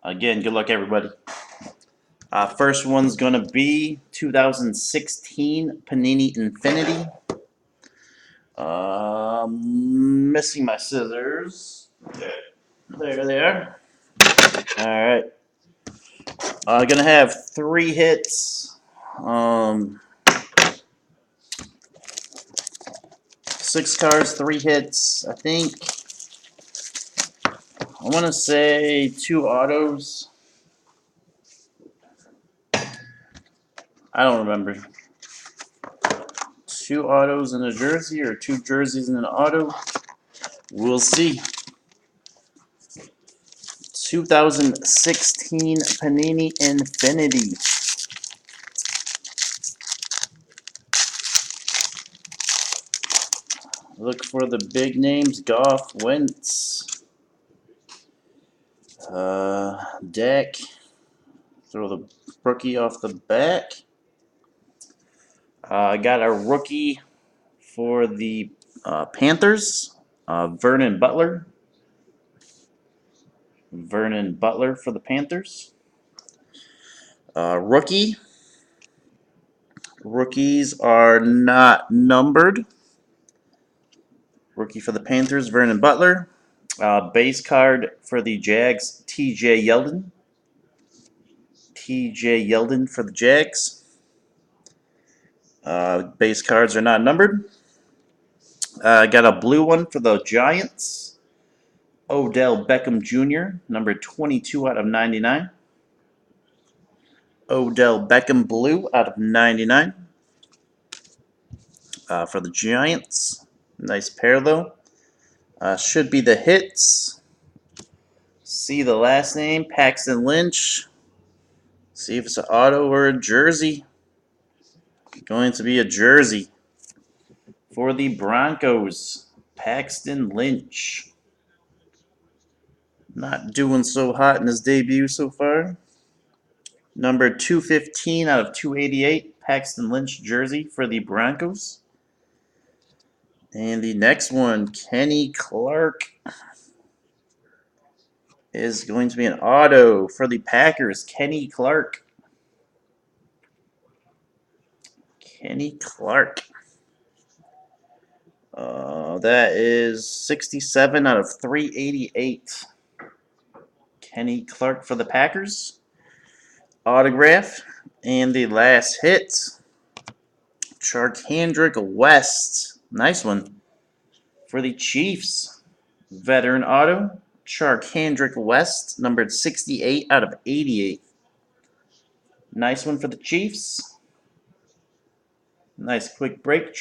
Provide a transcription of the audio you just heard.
Again, good luck, everybody. First one's going to be 2016 Panini Infinity. Missing my scissors. There they are. All right. Gonna have 3 hits. 6 cards, 3 hits. I think. I want to say 2 autos. I don't remember. 2 autos and a jersey, or 2 jerseys and an auto. We'll see. 2016 Panini Infinity. Look for the big names. Goff, Wentz, Dak. Throw the rookie off the back. I got a rookie for the Panthers. Vernon Butler. Vernon Butler for the Panthers. Rookie. Rookies are not numbered. Rookie for the Panthers, Vernon Butler. Base card for the Jags, T.J. Yeldon. T.J. Yeldon for the Jags. Base cards are not numbered. Got a blue one for the Giants. Odell Beckham Jr., number 22 out of 99. Odell Beckham blue out of 99 for the Giants. Nice pair, though. Should be the hits. See the last name, Paxton Lynch. See if it's an auto or a jersey. Going to be a jersey for the Broncos, Paxton Lynch. Not doing so hot in his debut so far. Number 215 out of 288, Paxton Lynch jersey for the Broncos. And the next one, Kenny Clark, is going to be an auto for the Packers. Kenny Clark. Kenny Clark. That is 67 out of 388. Kenny Clark for the Packers. Autograph. And the last hit, Charcandrick West. Nice one. For the Chiefs. Veteran auto. Charcandrick West, numbered 68 out of 88. Nice one for the Chiefs. Nice quick break.